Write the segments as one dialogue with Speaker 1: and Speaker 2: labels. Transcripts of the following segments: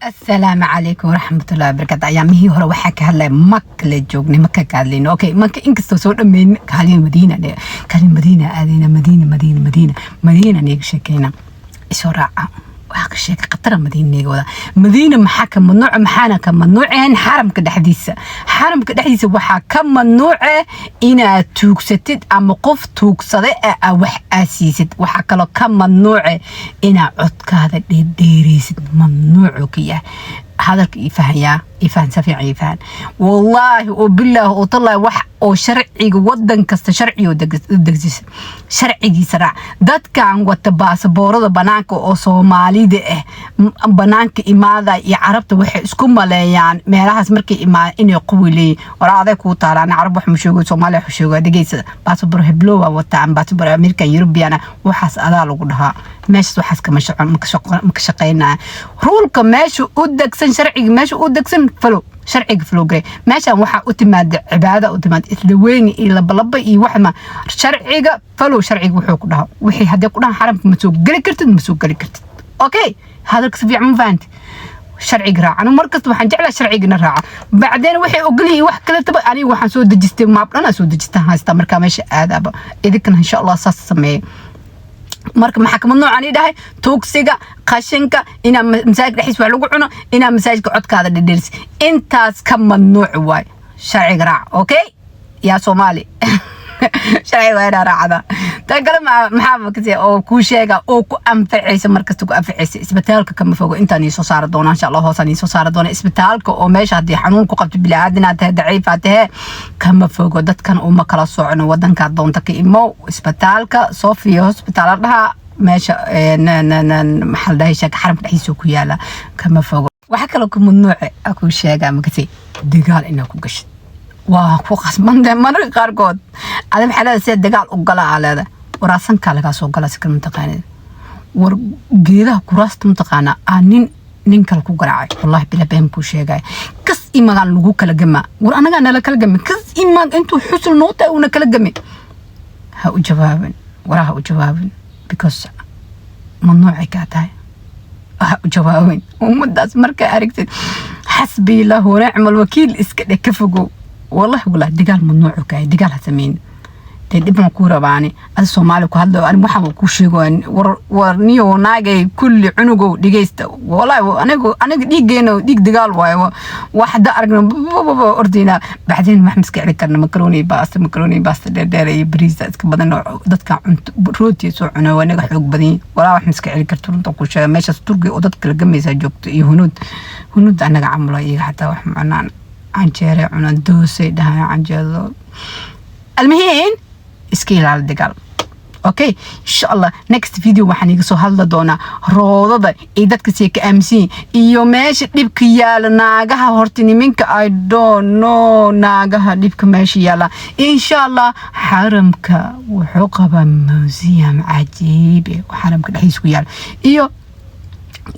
Speaker 1: السلام عليكم ورحمة الله وبركاته. أيامي هو وحكي هلا مكة جوجني مكة قالين أوكي مكة إنك تسوون من كالين مدينة كالين مدينة أدينا مدينة نيجي شكينا إسراء وحق الشيء قطر مدينة ولا مدينة محاكم ممنوع محانا كم ممنوعين حرم كده حديثة وحاكم ممنوع إنا توكستد أم قف توكسده أو أسيست وحكلا كم ممنوع إنا عدك هذا ديريس ممنوع كيه هذا يفهم سفيع يفهم والله وبالله وطلع وح أو شرعي ودن كست شرعي ودقس شرعي سرع دت كان وتباس بورد بنانك أو صومالي ده بنانك إماذا يعرفت وح اسكم ملايان مراحس مركي إما إني قوي لي ورادك وطار أنا عرب وحمشوا صومالي حشوا دقيس باس بره بلوه وتعم باس بره أمريكا يوروبيانا وحس أذا لقولها ماشي وحس مكشقينا رول كماشي ودكسن شرعي ماشي ودكسن فلو شرعي فلو جري ماشي وحا أتماد عبادة أتماد إثلويني إلا بلبا وحما شرعي فلو شرعي وحوك لها وحي هذا كلها حرام مسوق جري كرتد أوكي هذا الكسبي عم فانت شرعي راعة أنا مركز وحن جعل شرعي راعة بعدين وحي أقولي وح كلا تبى أنا وحن سود دجستي ما أنا سود دجستي هاستمر كماش آداب إذا كان إن شاء الله صاص سميه marka maxaa ka mamnuuc aan idhahay toogsiga qashinka ina masaajid dhaxis wax lagu cuno ina masaajidka codkaada dhidhiris intaas ka mamnuuc waay sharciga raac okay ya Soomaali sharciga waa raacada tagal maxaa kasi oo ku sheega oo ku anfacaysa markasta ku anfacaysa isbitaalka kama fogo intaan soo saar doona insha Allah hoosan soo saar doona isbitaalka oo meesha hadii xanuun ku qabto bilaaadina tahay daciifaatahay kama fogo dadkan oo ma kala socno wadanka doonta ka imo isbitaalka Sofia Hospital dhaha meesha maxal dahay shaq xaramka dhaxiiso ku yaala kama fogo waxa kale ku mamnuuc aku sheega makasi digaal ina ku gashay waa ku qasban marka qaarkood adab xalada sida dagaal u gala aalada waraasan kale ka soo gala sikir mutaqaanid war geedaha kuraasta mutaqaana nin kale ku garaacay wallahi bila been ku sheegay kas imagan lagu kala gama war anaga nala kala gama kas imag intuu xusul noota una kala gama ha u jawaabin because mamnuuc ka tahay ha u jawaabin umadaas marka aragtid حسبي الله ونعم الوكيل اسكت كفجو والله ولا دجال ممنوع كاي دجال هسمين تدبنا كورة بعني الصومالي كهذا أنا محمد كوشيجون ورنيو ناجي كل عنقو دجيست والله أنا ديجينا ديك دجال واحد أرجع أردينا بعدين ما مسك عليك كنا مكروني باست داري بريزة بدنا ضدك روتي سوعنا وأنا حق بدين ولا واحد مسك عليك كرتون تقولش ماشي ستورجي وضدك الجميزة جوكت هنود أنا عمله إيه حتى وحنا عن شارع عن دوسي ده عن جلو المهم اسكيل على الدجال اوكي ان شاء الله نيكست فيديو waxaan iga soo hadla doona roodada ee dadka si ka aaminsan iyo meesha dibka yaala naagaha horta niminka I don't know naagaha dibka meesha yaala insha Allah xaramka wuxuu qabaa museum cajiib xaramka dhaxis ku yaala iyo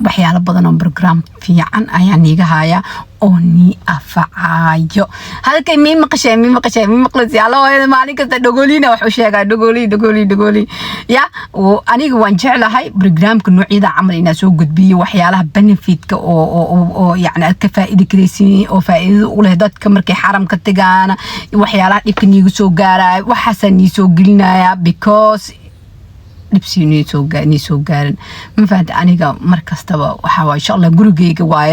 Speaker 1: waxyaalo badan oo program fiican ayaan iga haya oo ni afaayo halkay mi maqashay alla waa maalin kasta dhagolina wax u sheegay dhagoli ya aniga waan jeclahay programka noocyada camal ina soo gudbiyo waxyaalaha benefitka oo yaani ka faa'iido kareysin oo faa'iido u leh dadka markay xaramka tagaana waxyaalaha dhibka niigu soo gaaray waxasan ni soo gelinaya because لبسيني سوق ما فهمت أنا مركز تبا وحوا إن شاء الله جروجيك واي